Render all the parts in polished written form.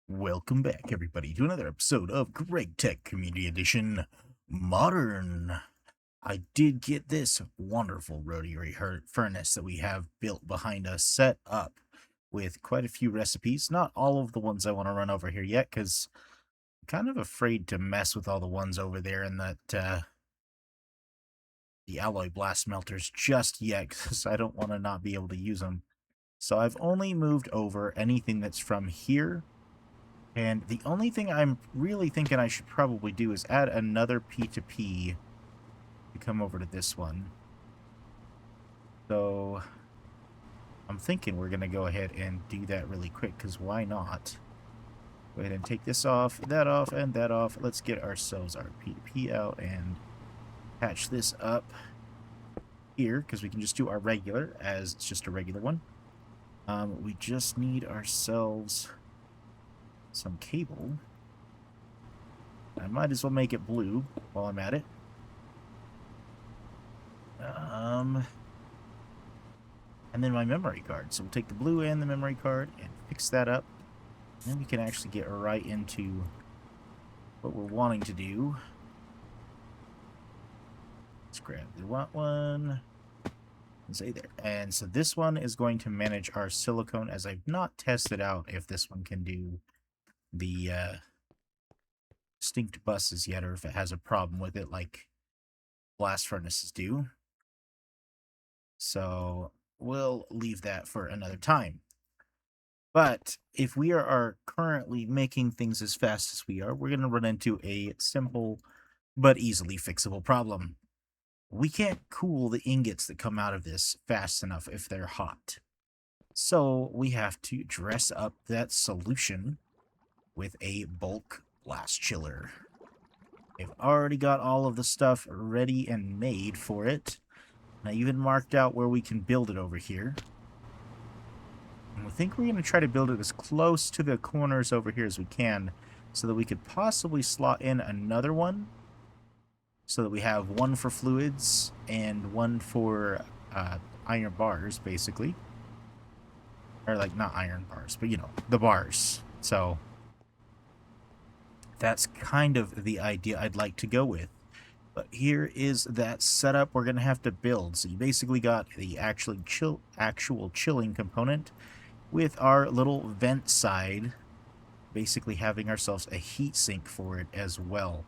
Welcome back, everybody, to another episode of Gregtech Community Edition Modern. I did get this wonderful Rotary Furnace that we have built behind us set up with quite a few recipes. Not all of the ones I want to run over here yet, because I'm kind of afraid to mess with all the ones over there in the alloy blast melters just yet, because I don't want to not be able to use them. So I've only moved over anything that's from here. And the only thing I'm really thinking I should probably do is add another P2P to come over to this one. So I'm thinking we're going to go ahead and do that really quick, because why not? Go ahead and take this off, and that off. Let's get ourselves our P2P out and patch this up here, because we can just do our regular as it's just a regular one. We just need ourselves some cable. I might as well make it blue while I'm at it. And then my memory card. So we'll take the blue and the memory card and fix that up. And then we can actually get right into what we're wanting to do. Let's grab the one and say there. And so this one is going to manage our silicone, as I've not tested out if this one can do the distinct buses yet, or if it has a problem with it like blast furnaces do. So we'll leave that for another time. But if we are currently making things as fast as we are, we're going to run into a simple but easily fixable problem. We can't cool the ingots that come out of this fast enough if they're hot. So we have to dress up that solution with a bulk blast chiller. I've already got all of the stuff ready and made for it. And I even marked out where we can build it over here. And we think we're going to try to build it as close to the corners over here as we can, so that we could possibly slot in another one, so that we have one for fluids and one for iron bars, basically. Or, like, not iron bars, but, you know, the bars. So that's kind of the idea I'd like to go with. But here is that setup we're going to have to build. So you basically got the actual chilling component with our little vent side, basically having ourselves a heat sink for it as well,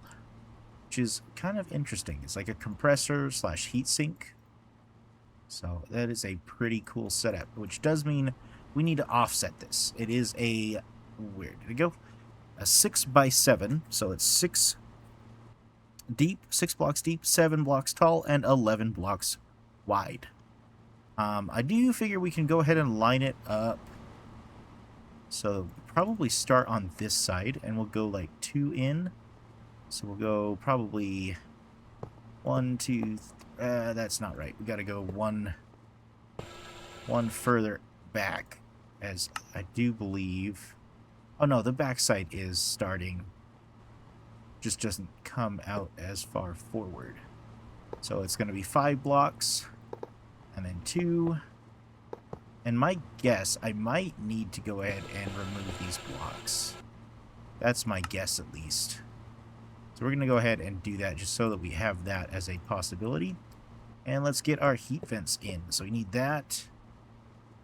which is kind of interesting. It's like a compressor slash heat sink. So that is a pretty cool setup, which does mean we need to offset this. It is a, where did it go? A 6x7, so it's 6 blocks deep, 7 blocks tall, and 11 blocks wide. I do figure we can go ahead and line it up. So probably start on this side, and we'll go like 2 in. So we'll go probably 1, 2, that's not right. We got to go one further back, as I do believe. Oh no, the back side is starting. Just doesn't come out as far forward. So it's going to be 5 blocks, and then 2. And my guess, I might need to go ahead and remove these blocks. That's my guess, at least. So we're going to go ahead and do that just so that we have that as a possibility. And let's get our heat vents in. So we need that.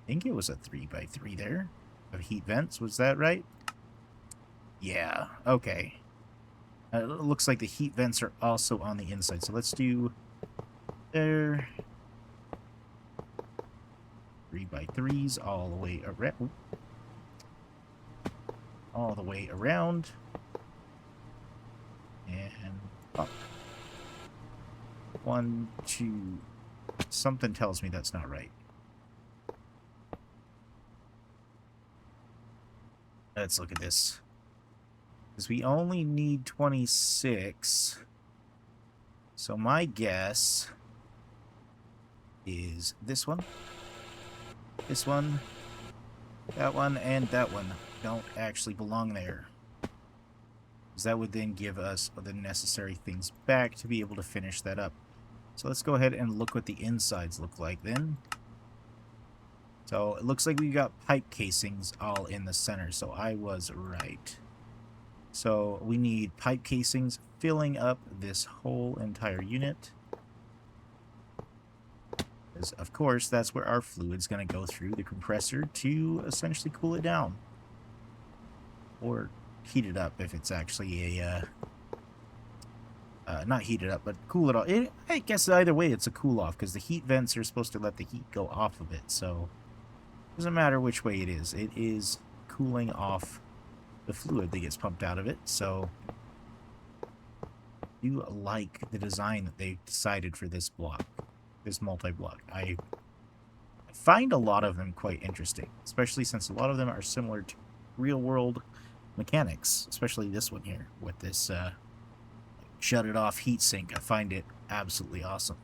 I think it was a 3x3 there of heat vents. Was that right? Yeah, okay. It looks like the heat vents are also on the inside. So let's do there. 3x3s all the way around. All the way around. And up. 1, 2. Something tells me that's not right. Let's look at this. Because we only need 26. So my guess is this one, that one, and that one don't actually belong there. Because that would then give us the necessary things back to be able to finish that up. So let's go ahead and look what the insides look like then. So it looks like we got pipe casings all in the center, so I was right. So we need pipe casings filling up this whole entire unit. Because, of course, that's where our fluid's going to go through the compressor to essentially cool it down. Or heat it up if it's actually a... not heat it up, but cool it off. I guess either way it's a cool off, because the heat vents are supposed to let the heat go off of it, so... Doesn't matter which way it is cooling off the fluid that gets pumped out of it, so... You like the design that they decided for this block, this multi-block. I find a lot of them quite interesting, especially since a lot of them are similar to real-world mechanics, especially this one here, with this shut-it-off heatsink. I find it absolutely awesome.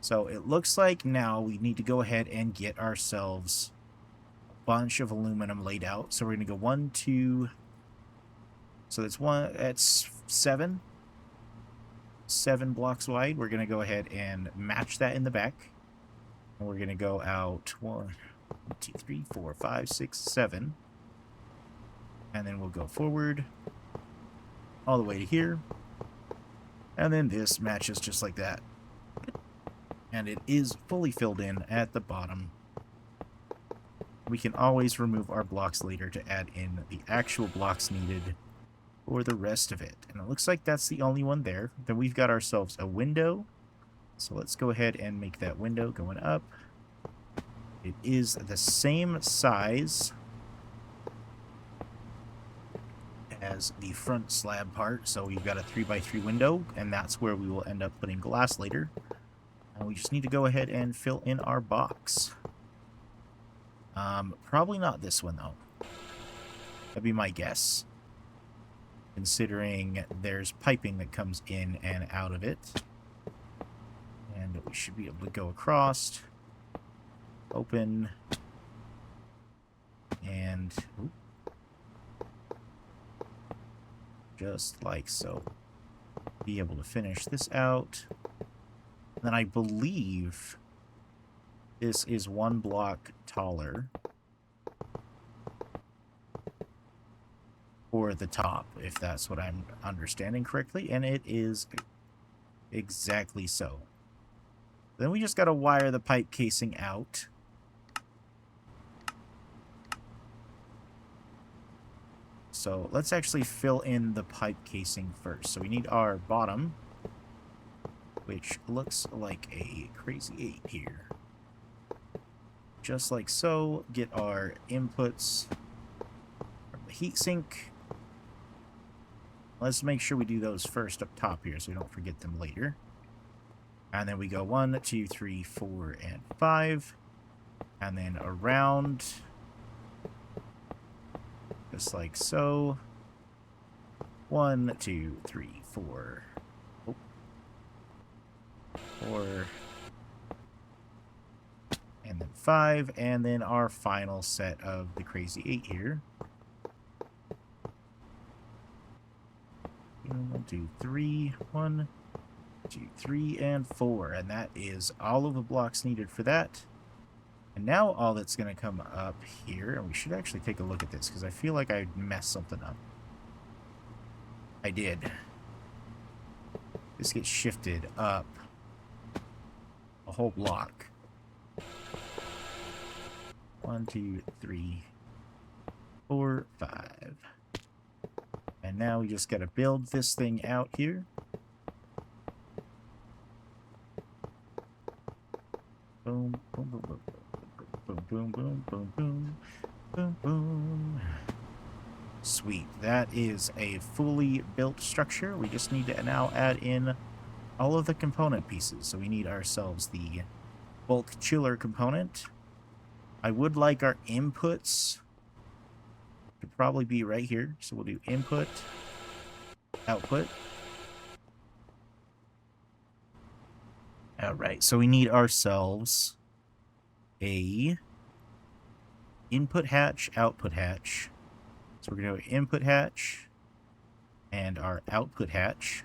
So it looks like now we need to go ahead and get ourselves a bunch of aluminum laid out. So we're going to go 1, 2... So that's 7 blocks wide. We're going to go ahead and match that in the back. And we're going to go out 1, 2, 3, 4, 5, 6, 7. And then we'll go forward all the way to here. And then this matches just like that. And it is fully filled in at the bottom. We can always remove our blocks later to add in the actual blocks needed for the rest of it. And it looks like that's the only one there. Then we've got ourselves a window. So let's go ahead and make that window going up. It is the same size as the front slab part. So we've got a 3x3 window, and that's where we will end up putting glass later. And we just need to go ahead and fill in our box. Probably not this one, though. That'd be my guess. Considering there's piping that comes in and out of it. And we should be able to go across. Open. And... Ooh, just like so. Be able to finish this out. Then I believe this is 1 block taller for the top, if that's what I'm understanding correctly, and it is exactly so. Then we just got to wire the pipe casing out. So let's actually fill in the pipe casing first. So we need our bottom, which looks like a crazy 8 here. Just like so. Get our inputs from the heatsink. Let's make sure we do those first up top here so we don't forget them later. And then we go 1, 2, 3, 4, and 5. And then around. Just like so. 1, 2, 3, 4. 4. And then 5. And then our final set of the crazy 8 here. 1, 2, 3. 1, 2, 3, and 4. And that is all of the blocks needed for that. And now all that's going to come up here, and we should actually take a look at this because I feel like I messed something up. I did. This gets shifted up a whole block. 1, 2, 3, 4, 5. And now we just got to build this thing out here. Boom, boom, boom, boom, boom, boom, boom, boom, boom, boom, boom. Sweet. That is a fully built structure. We just need to now add in all of the component pieces. So we need ourselves the bulk chiller component. I would like our inputs to probably be right here. So we'll do input, output. Alright, so we need ourselves a input hatch, output hatch. So we're going to go input hatch and our output hatch.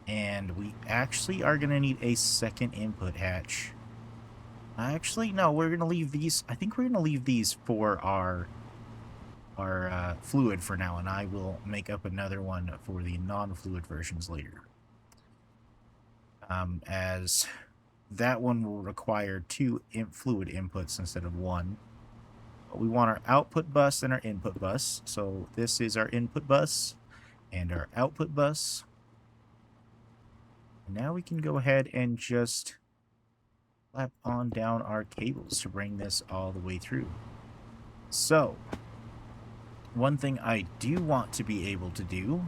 And we actually are going to need a second input hatch Actually, no, we're going to leave these. I think we're going to leave these for our fluid for now, and I will make up another one for the non-fluid versions later. As that one will require two fluid inputs instead of one. But we want our output bus and our input bus. So this is our input bus and our output bus. And now we can go ahead and just slap on down our cables to bring this all the way through. So, one thing I do want to be able to do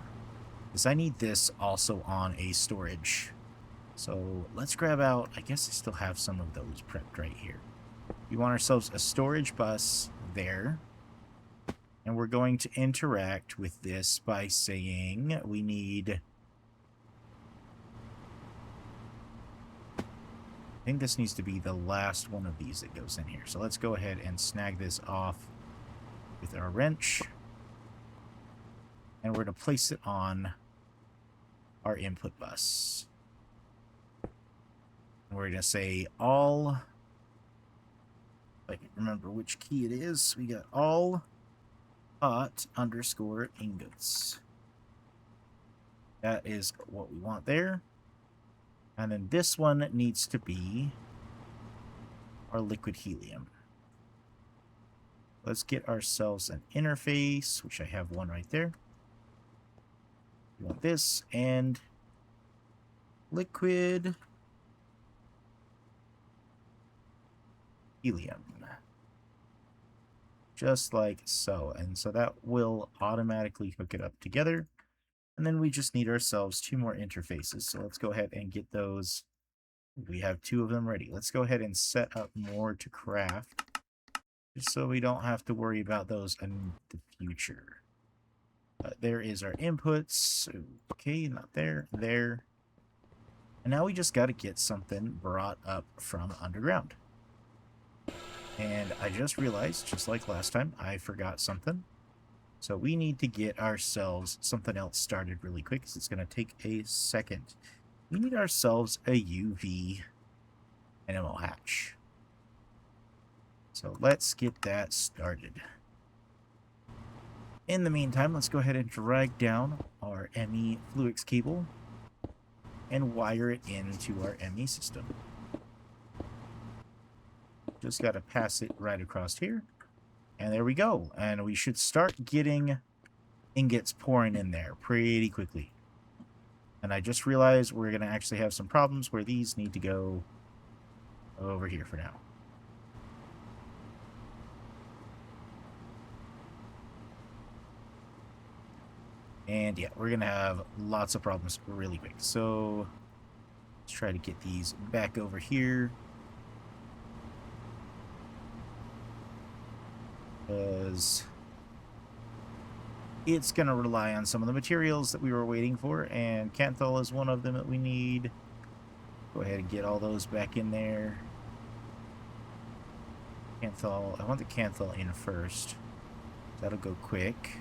is I need this also on a storage. So let's grab out, I guess I still have some of those prepped right here. We want ourselves a storage bus there. And we're going to interact with this by saying we need... I think this needs to be the last one of these that goes in here. So let's go ahead and snag this off with our wrench. And we're going to place it on our input bus. And we're going to say all... If I can remember which key it is. We got all hot underscore ingots. That is what we want there. And then this one needs to be our liquid helium. Let's get ourselves an interface, which I have one right there. We want this and liquid helium. Just like so. And so that will automatically hook it up together. And then we just need ourselves two more interfaces. So let's go ahead and get those. We have two of them ready. Let's go ahead and set up more to craft, just so we don't have to worry about those in the future. There is our inputs. Okay, not there. There. And now we just got to get something brought up from underground. And I just realized, just like last time, I forgot something. So we need to get ourselves something else started really quick, because it's going to take a second. We need ourselves a UV NMO hatch. So let's get that started. In the meantime, let's go ahead and drag down our ME Fluix cable and wire it into our ME system. Just got to pass it right across here. And there we go. And we should start getting ingots pouring in there pretty quickly. And I just realized we're going to actually have some problems where these need to go over here for now. And yeah, we're going to have lots of problems really quick. So let's try to get these back over here. Because it's going to rely on some of the materials that we were waiting for, and Canthal is one of them that we need. Go ahead and get all those back in there. Canthal, I want the Canthal in first. That'll go quick.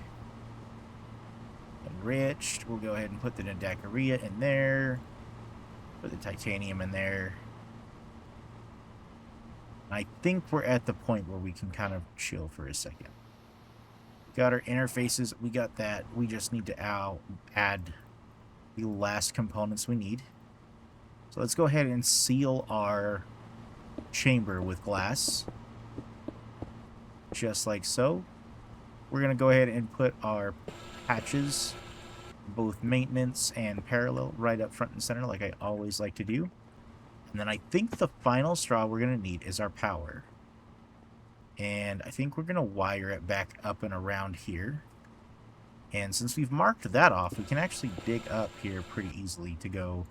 Enriched, we'll go ahead and put the Nadacaria in there. Put the titanium in there. I think we're at the point where we can kind of chill for a second. Got our interfaces, we got that. We just need to add the last components we need. So let's go ahead and seal our chamber with glass. Just like so. We're going to go ahead and put our patches, both maintenance and parallel, right up front and center like I always like to do. And then I think the final straw we're going to need is our power. And I think we're going to wire it back up and around here. And since we've marked that off, we can actually dig up here pretty easily to go,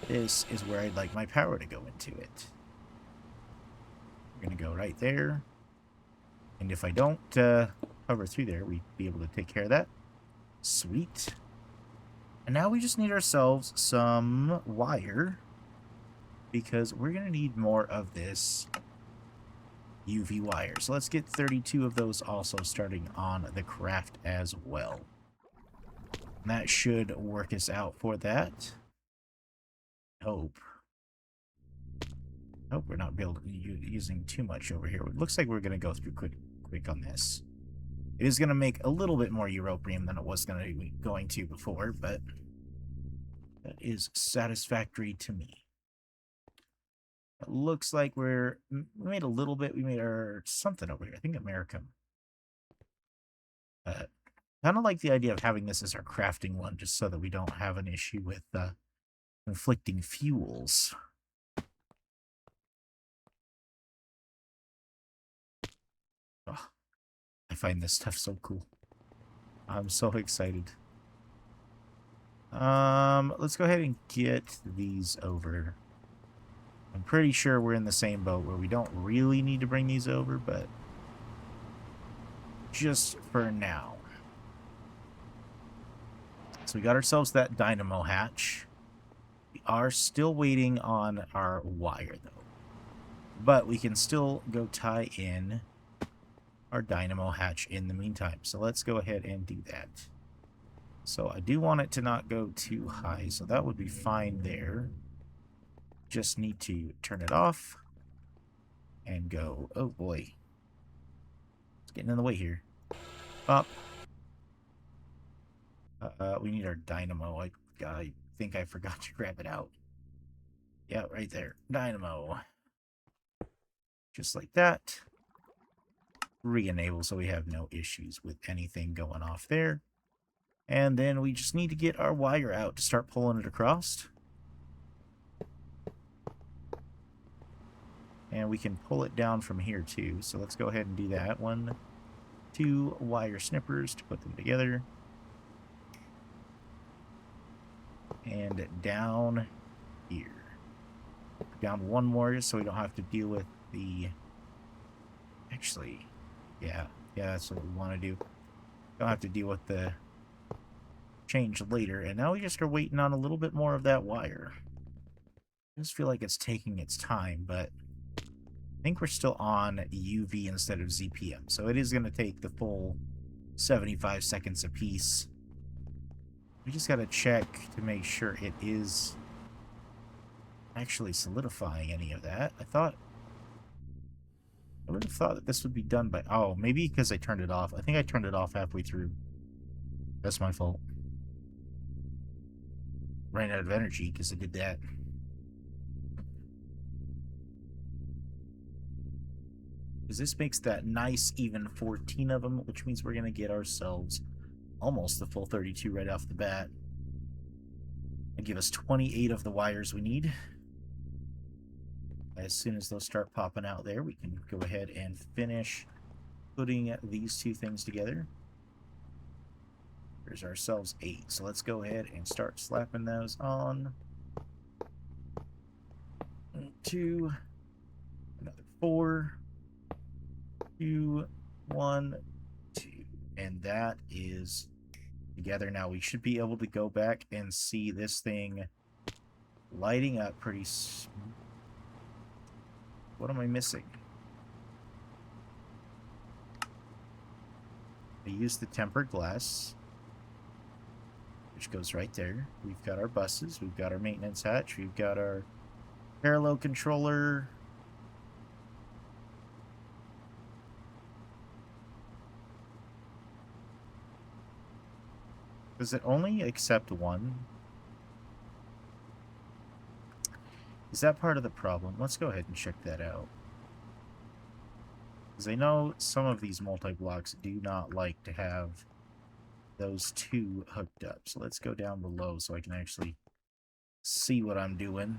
this is where I'd like my power to go into it. We're going to go right there. And if I don't hover through there, we'd be able to take care of that. Sweet. And now we just need ourselves some wire, because we're going to need more of this UV wire. So let's get 32 of those also starting on the craft as well. And that should work us out for that. Hope. hope we're not using too much over here. It looks like we're going to go through quick on this. It is going to make a little bit more europium than it was going to before, but that is satisfactory to me. It looks like we made a little bit. We made our something over here. I think America. Kind of like the idea of having this as our crafting one, just so that we don't have an issue with conflicting fuels. Oh, I find this stuff so cool. I'm so excited. Let's go ahead and get these over. I'm pretty sure we're in the same boat where we don't really need to bring these over, but just for now. So we got ourselves that dynamo hatch. We are still waiting on our wire, though. But we can still go tie in our dynamo hatch in the meantime. So let's go ahead and do that. So I do want it to not go too high, so that would be fine there. Just need to turn it off and go. Oh boy, it's getting in the way here. Up. We need our dynamo. I think I forgot to grab it out. Yeah, right there. Dynamo. Just like that. Re-enable so we have no issues with anything going off there. And then we just need to get our wire out to start pulling it across. And we can pull it down from here too. So let's go ahead and do that. 1, 2 wire snippers to put them together. And down here. Down one more just so we don't have to deal with the... Actually, yeah, that's what we want to do. Don't have to deal with the change later. And now we just are waiting on a little bit more of that wire. I just feel like it's taking its time, but I think we're still on UV instead of ZPM. So it is going to take the full 75 seconds apiece. We just got to check to make sure it is actually solidifying any of that. I would have thought that this would be done by... Oh, maybe because I turned it off. I think I turned it off halfway through. That's my fault. Ran out of energy because I did that. Because this makes that nice even 14 of them, which means we're going to get ourselves almost the full 32 right off the bat. And give us 28 of the wires we need. As soon as those start popping out there, we can go ahead and finish putting these two things together. There's ourselves 8. So let's go ahead and start slapping those on. 2, another 4, 2, 1, 2. And that is together now. We should be able to go back and see this thing lighting up pretty smooth. What am I missing? I used the tempered glass, which goes right there. We've got our buses, we've got our maintenance hatch, we've got our parallel controller. Does it only accept one? Is that part of the problem? Let's go ahead and check that out. Because I know some of these multi-blocks do not like to have those two hooked up. So let's go down below so I can actually see what I'm doing.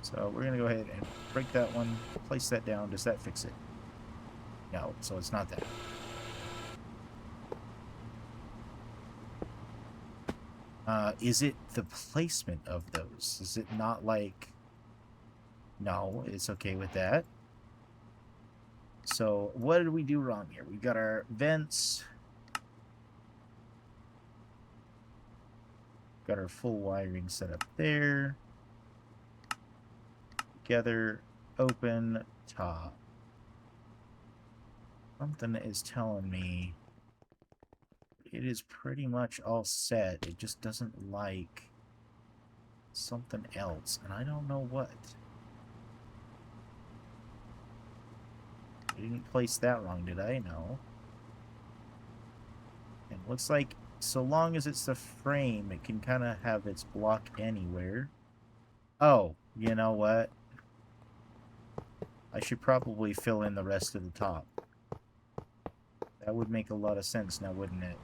So we're going to go ahead and break that one, place that down. Does that fix it? No, so it's not that. Is it the placement of those? Is it not like... No, it's okay with that. So what did we do wrong here? We've got our vents. Got our full wiring set up there. Together, open, top. Something is telling me it is pretty much all set. It just doesn't like something else, and I don't know what. I didn't place that wrong, did I? No. And it looks like so long as it's the frame, it can kind of have its block anywhere. Oh, you know what? I should probably fill in the rest of the top. That would make a lot of sense now, wouldn't it?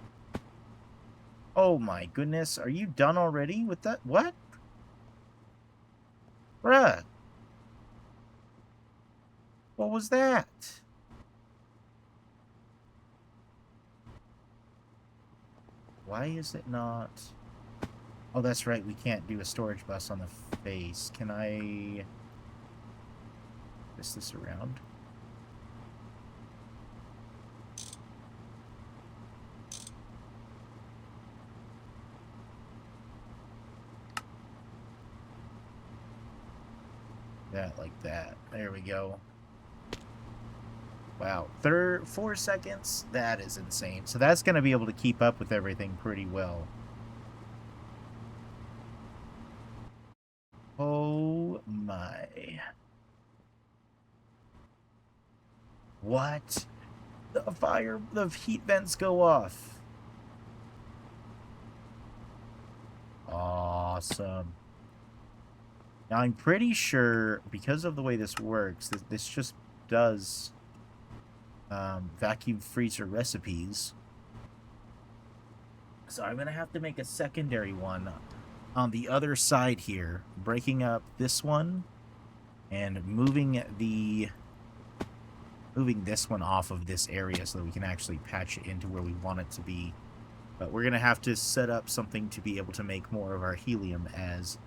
Oh my goodness, are you done already with that? What? Bruh. What was that? Why is it not... Oh, that's right, we can't do a storage bus on the face. Can I... twist this around? That, like that. There we go. Wow. 4 seconds? That is insane. So that's going to be able to keep up with everything pretty well. Oh my. What? The heat vents go off. Awesome. Now I'm pretty sure, because of the way this works, this just does vacuum freezer recipes. So I'm going to have to make a secondary one on the other side here, breaking up this one and moving this one off of this area so that we can actually patch it into where we want it to be. But we're going to have to set up something to be able to make more of our helium, as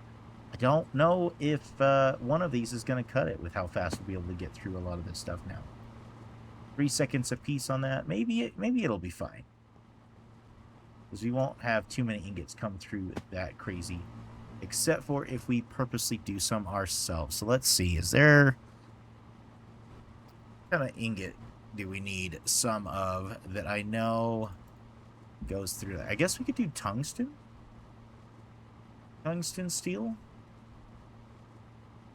I don't know if one of these is going to cut it with how fast we'll be able to get through a lot of this stuff now. 3 seconds a piece on that. Maybe it'll be fine, because we won't have too many ingots come through that crazy, except for if we purposely do some ourselves. So let's see, is there... what kind of ingot do we need some of that I know goes through that? I guess we could do tungsten? Tungsten steel?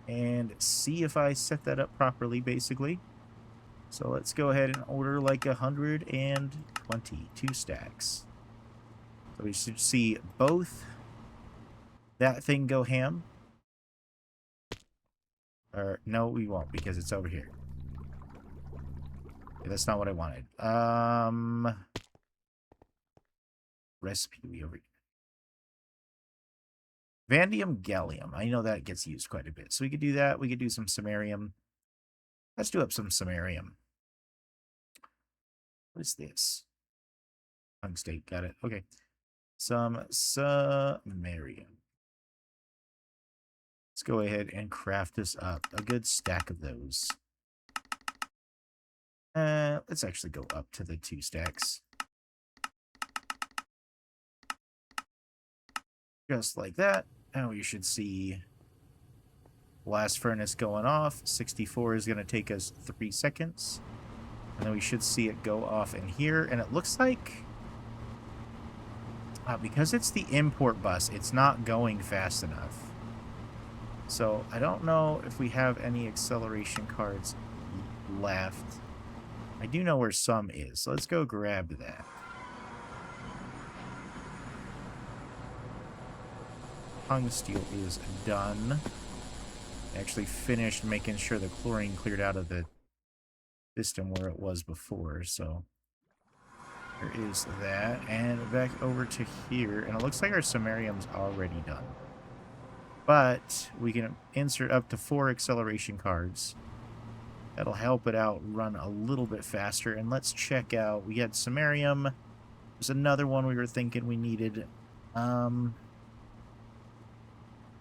And see if I set that up properly, basically. So let's go ahead and order like 122 stacks. So we should see both that thing go ham. Or no, we won't, because it's over here. Okay, that's not what I wanted. Recipe we over here. Vanadium gallium. I know that gets used quite a bit. So we could do that. We could do some samarium. Let's do up some samarium. What is this? Tungstate. Got it. Okay. Some samarium. Let's go ahead and craft this up. A good stack of those. Let's actually go up to the 2 stacks. Just like that. And we should see blast furnace going off. 64 is going to take us 3 seconds. And then we should see it go off in here. And it looks like... because it's the import bus, it's not going fast enough. So I don't know if we have any acceleration cards left. I do know where some is. So let's go grab that. Hung steel is done. Actually finished making sure the chlorine cleared out of the system where it was before, so there is that. And back over to here, and it looks like our samarium's already done. But we can insert up to 4 acceleration cards. That'll help it out run a little bit faster. And let's check out, we had samarium. There's another one we were thinking we needed. Neodymium,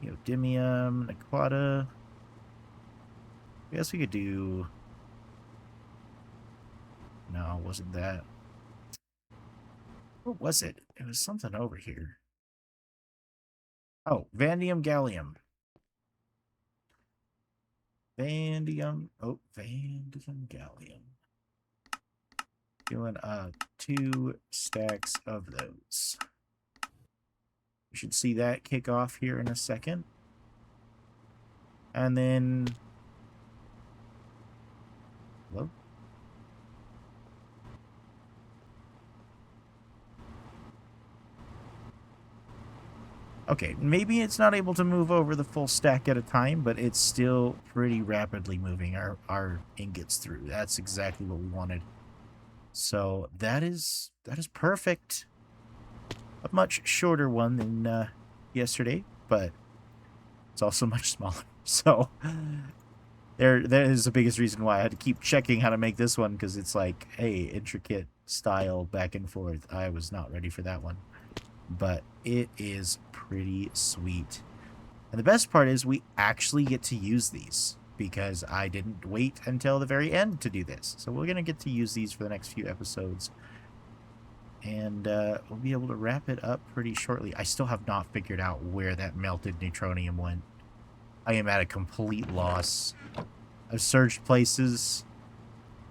Nequata. I guess we could do... no, it wasn't that. What was it? It was something over here. Oh, vanadium gallium. Vanadium gallium. Doing 2 stacks of those. You should see that kick off here in a second. And then... hello? Okay, maybe it's not able to move over the full stack at a time, but it's still pretty rapidly moving our ingots through. That's exactly what we wanted. So that is perfect. A much shorter one than yesterday, but it's also much smaller. So that is the biggest reason why I had to keep checking how to make this one, because it's like, hey, intricate style back and forth. I was not ready for that one, but it is pretty sweet. And the best part is we actually get to use these, because I didn't wait until the very end to do this. So we're going to get to use these for the next few episodes. And we'll be able to wrap it up pretty shortly. I still have not figured out where that melted neutronium went. I am at a complete loss. I've searched places.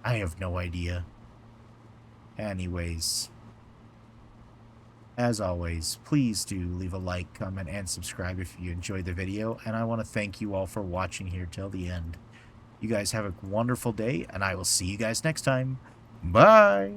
I have no idea. Anyways, as always, please do leave a like, comment, and subscribe if you enjoyed the video. And I want to thank you all for watching here till the end. You guys have a wonderful day, and I will see you guys next time. Bye!